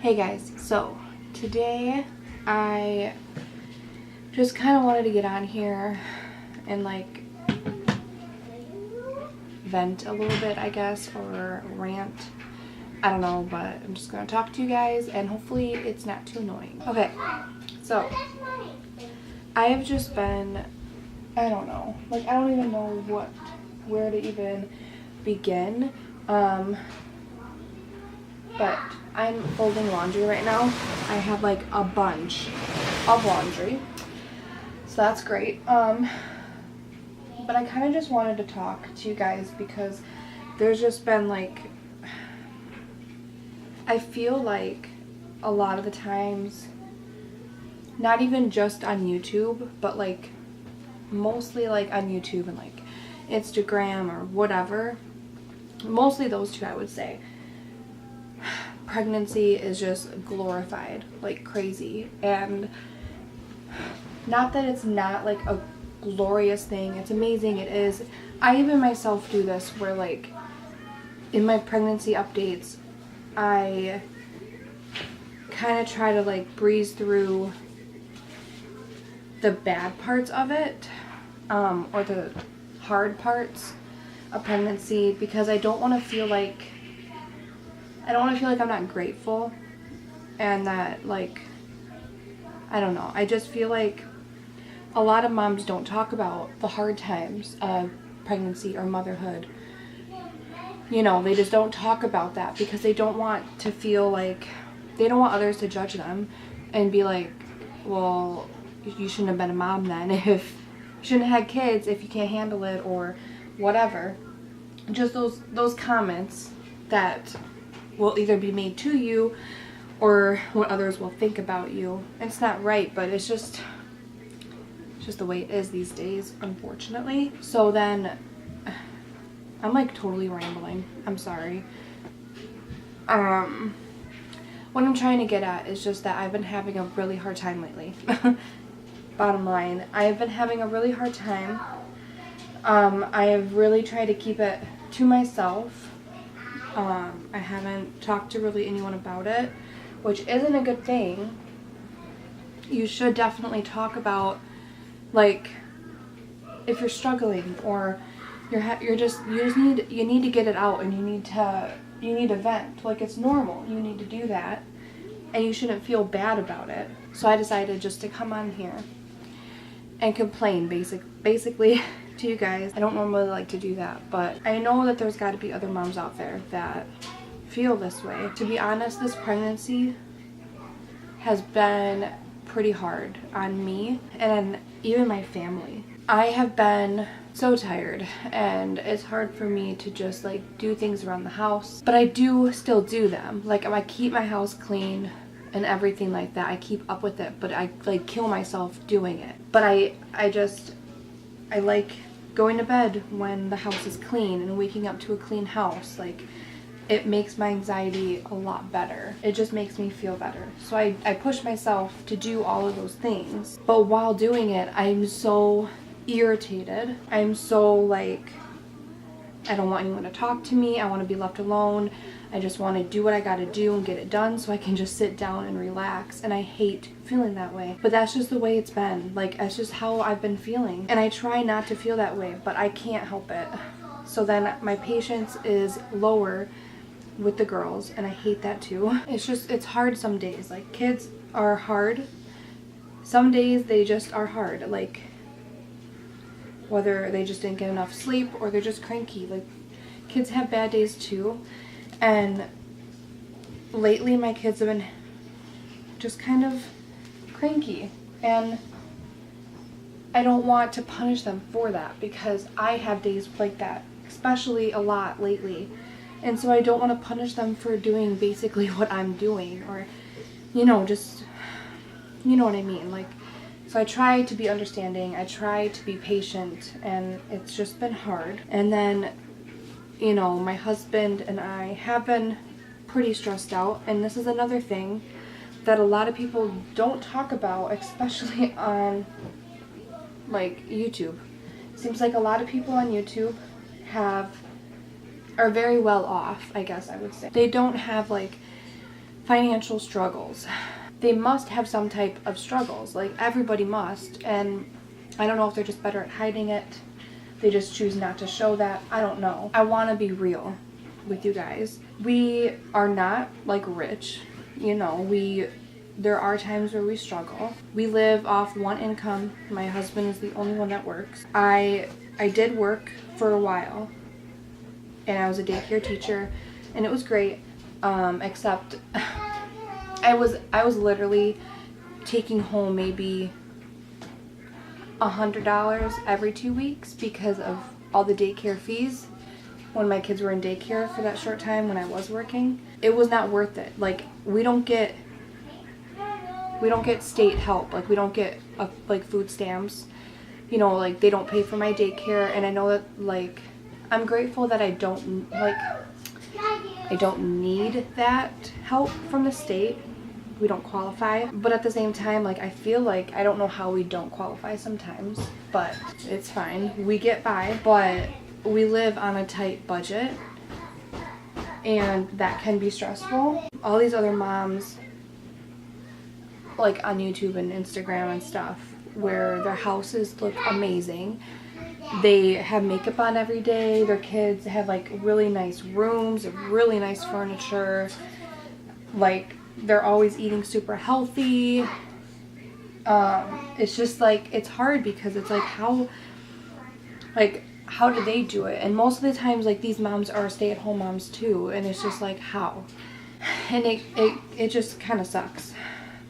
Hey guys, so today I just kind of wanted to get on here and like vent a little bit, I guess, or rant. I don't know, but I'm just going to talk to you guys and hopefully it's not too annoying. Okay, so I have just been, I don't know, like I don't even know where to even begin. But I'm folding laundry right now. I have like a bunch of laundry, so that's great. But I kind of just wanted to talk to you guys because there's just been like, I feel like a lot of the times, not even just on YouTube, but like mostly like on YouTube and like Instagram or whatever, mostly those two I would say, pregnancy is just glorified like crazy. And not that it's not like a glorious thing, it's amazing, it is. I even myself do this where like in my pregnancy updates I kind of try to like breeze through the bad parts of it, or the hard parts of pregnancy, because I don't want to feel like I'm not grateful and that like, I don't know, I just feel like a lot of moms don't talk about the hard times of pregnancy or motherhood. You know, they just don't talk about that because they don't want to feel like, they don't want others to judge them and be like, well, you shouldn't have been a mom then, if you shouldn't have had kids if you can't handle it or whatever. Just those comments that will either be made to you or what others will think about you. It's not right, but it's just the way it is these days, unfortunately. So then I'm like totally rambling. I'm sorry. What I'm trying to get at is just that I've been having a really hard time lately. Bottom line, I've been having a really hard time. I have really tried to keep it to myself. I haven't talked to really anyone about it, which isn't a good thing. You should definitely talk about, like, if you're struggling or you need to get it out and you need to vent. Like, it's normal. You need to do that and you shouldn't feel bad about it. So I decided just to come on here and complain basically to you guys. I don't normally like to do that, but I know that there's got to be other moms out there that feel this way. To be honest, this pregnancy has been pretty hard on me and even my family. I have been so tired and it's hard for me to just like do things around the house, but I do still do them. Like, I keep my house clean and everything like that. I keep up with it, but I like kill myself doing it. But I like going to bed when the house is clean and waking up to a clean house. Like, it makes my anxiety a lot better. It just makes me feel better. So I push myself to do all of those things. But while doing it, I'm so irritated. I'm so like, I don't want anyone to talk to me. I want to be left alone. I just want to do what I got to do and get it done so I can just sit down and relax. And I hate feeling that way. But that's just the way it's been. Like, that's just how I've been feeling. And I try not to feel that way, but I can't help it. So then my patience is lower with the girls, and I hate that too. It's hard some days. Like, kids are hard. Some days they just are hard. Like, whether they just didn't get enough sleep or they're just cranky. Like, kids have bad days too. And lately my kids have been just kind of cranky, and I don't want to punish them for that because I have days like that, especially a lot lately. And so I don't want to punish them for doing basically what I'm doing, or, you know, just, you know what I mean? Like, so I try to be understanding, I try to be patient, and it's just been hard. And then, you know, my husband and I have been pretty stressed out, and this is another thing that a lot of people don't talk about, especially on, like, YouTube. It seems like a lot of people on YouTube are very well off, I guess I would say. They don't have like financial struggles. They must have some type of struggles, like everybody must, and I don't know if they're just better at hiding it. They just choose not to show that. I don't know. I want to be real with you guys. We are not like rich, you know, there are times where we struggle. We live off one income. My husband is the only one that works. I did work for a while, and I was a daycare teacher, and it was great, except I was literally taking home maybe $100 every 2 weeks because of all the daycare fees when my kids were in daycare for that short time when I was working. It was not worth it. Like, we don't get state help. Like, we don't get like food stamps, you know, like they don't pay for my daycare. And I know that, like, I'm grateful that I don't need that help from the state. We don't qualify, but at the same time, like, I feel like I don't know how we don't qualify sometimes, but it's fine. We get by, but we live on a tight budget, and that can be stressful. All these other moms, like on YouTube and Instagram and stuff, where their houses look amazing. They have makeup on every day. Their kids have like really nice rooms, really nice furniture. Like, they're always eating super healthy. It's just like, it's hard because it's like, how do they do it? And most of the times, like, these moms are stay-at-home moms too, and it's just like, how? And it just kind of sucks,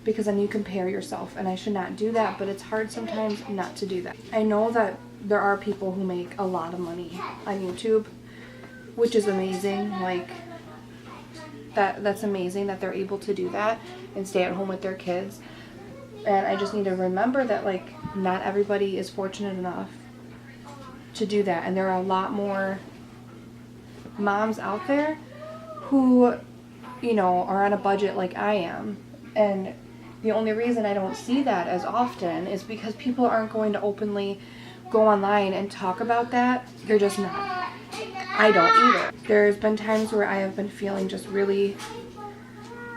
because then you compare yourself, and I should not do that, but it's hard sometimes not to do that. I know that there are people who make a lot of money on YouTube, which is amazing. Like, that's amazing that they're able to do that and stay at home with their kids. And I just need to remember that, like, not everybody is fortunate enough to do that, and there are a lot more moms out there who, you know, are on a budget like I am. And the only reason I don't see that as often is because people aren't going to openly go online and talk about that. They're just not. I don't either. There's been times where I have been feeling just really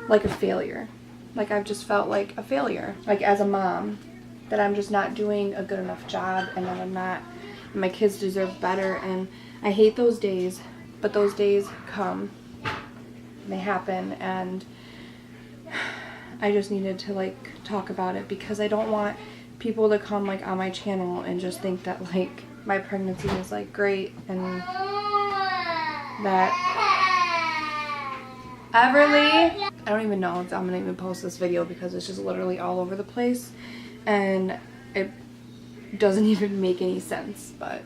like a failure. Like, I've just felt like a failure, like as a mom, that I'm just not doing a good enough job, and that I'm not, my kids deserve better. And I hate those days, but those days come, they happen, and I just needed to, like, talk about it, because I don't want people to come, like, on my channel and just think that, like, my pregnancy is, like, great, and that Everly, I don't even know if I'm gonna even post this video, because it's just literally all over the place and it doesn't even make any sense. But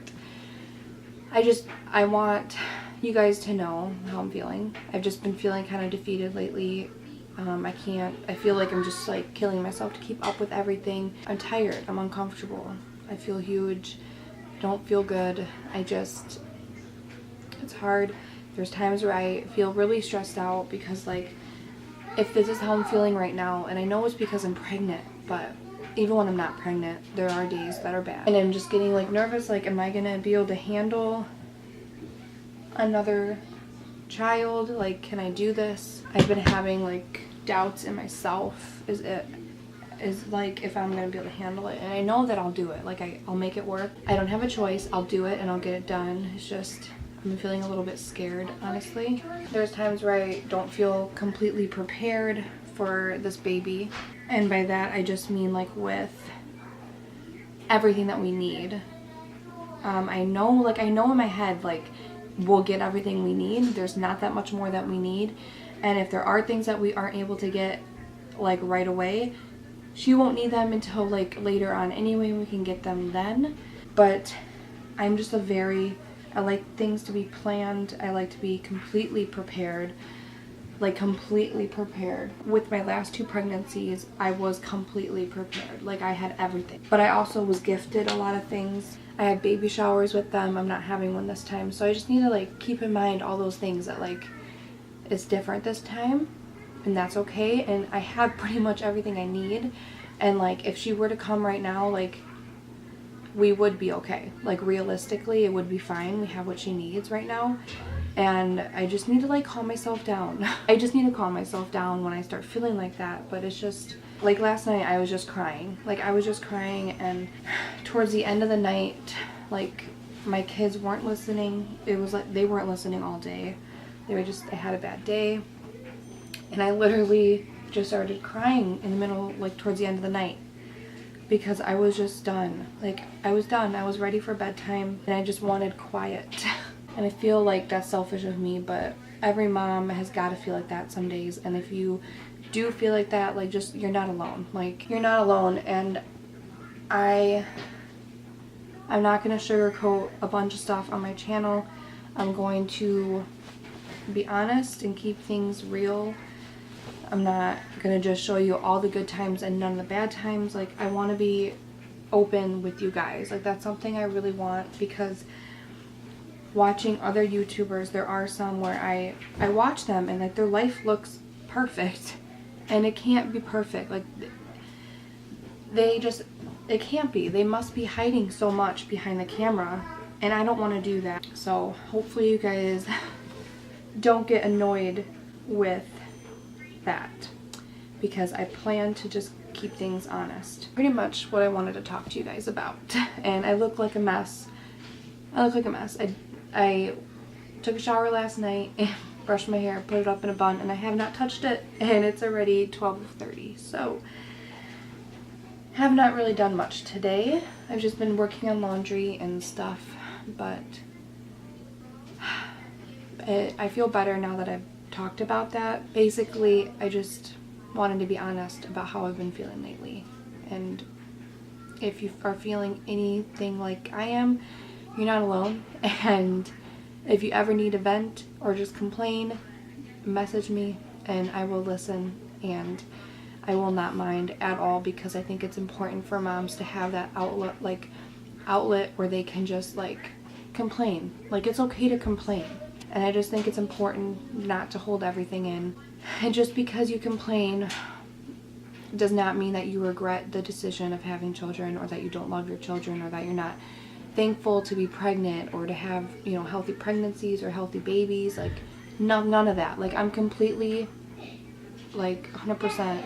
I want you guys to know how I'm feeling. I've just been feeling kind of defeated lately. I feel like I'm just, like, killing myself to keep up with everything. I'm tired, I'm uncomfortable, I feel huge, I don't feel good. It's hard. There's times where I feel really stressed out, because, like, if this is how I'm feeling right now, and I know it's because I'm pregnant, but even when I'm not pregnant, there are days that are bad. And I'm just getting, like, nervous, like, am I gonna be able to handle another child? Like, can I do this? I've been having, like, doubts in myself, is like, if I'm gonna be able to handle it. And I know that I'll do it. Like, I'll make it work. I don't have a choice. I'll do it and I'll get it done. It's just, I'm feeling a little bit scared, honestly. There's times where I don't feel completely prepared for this baby, and by that I just mean, like, with everything that we need. I know in my head, like, we'll get everything we need. There's not that much more that we need, and if there are things that we aren't able to get, like, right away, she won't need them until, like, later on anyway. We can get them then. But I'm just I like things to be planned. I like to be completely prepared. Like, completely prepared. With my last 2 pregnancies, I was completely prepared. Like, I had everything. But I also was gifted a lot of things. I had baby showers with them. I'm not having one this time. So I just need to, like, keep in mind all those things that, like, it's different this time. And that's okay. And I have pretty much everything I need. And, like, if she were to come right now, like, we would be okay. Like, realistically, it would be fine. We have what she needs right now. And I just need to like calm myself down. I just need to calm myself down when I start feeling like that. But it's just like last night I was just crying. Like I was just crying, and towards the end of the night, like my kids weren't listening. It was like they weren't listening all day. They had a bad day. And I literally just started crying in the middle, like towards the end of the night, because I was just done. Like I was done. I was ready for bedtime and I just wanted quiet. And I feel like that's selfish of me, but every mom has got to feel like that some days. And if you do feel like that, like just, you're not alone. Like you're not alone. And I'm not going to sugarcoat a bunch of stuff on my channel. I'm going to be honest and keep things real. I'm not going to just show you all the good times and none of the bad times. Like I want to be open with you guys. Like that's something I really want, because watching other YouTubers, there are some where I watch them and like their life looks perfect, and it can't be perfect. Like it can't be. They must be hiding so much behind the camera, and I don't want to do that. So hopefully you guys don't get annoyed with that, because I plan to just keep things honest. Pretty much what I wanted to talk to you guys about. And I look like a mess. I took a shower last night and brushed my hair, put it up in a bun, and I have not touched it, and it's already 12:30. So have not really done much today. I've just been working on laundry and stuff, but I feel better now that I've talked about that. Basically, I just wanted to be honest about how I've been feeling lately. And if you are feeling anything like I am, you're not alone. And if you ever need a vent or just complain, message me and I will listen, and I will not mind at all, because I think it's important for moms to have that outlet where they can just like complain. Like it's okay to complain. And I just think it's important not to hold everything in. And just because you complain does not mean that you regret the decision of having children, or that you don't love your children, or that you're not thankful to be pregnant or to have, you know, healthy pregnancies or healthy babies. Like none of that. Like I'm completely like 100%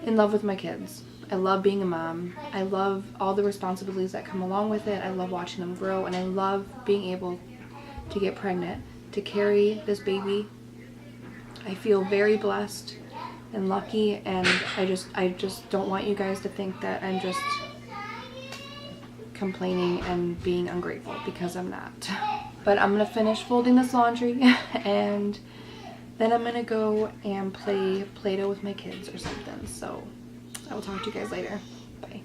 in love with my kids. I love being a mom. I love all the responsibilities that come along with it. I love watching them grow, and I love being able to get pregnant, to carry this baby. I feel very blessed and lucky, and I just don't want you guys to think that I'm just complaining and being ungrateful, because I'm not. But I'm gonna finish folding this laundry and then I'm gonna go and play Play-Doh with my kids or something. So I will talk to you guys later. Bye.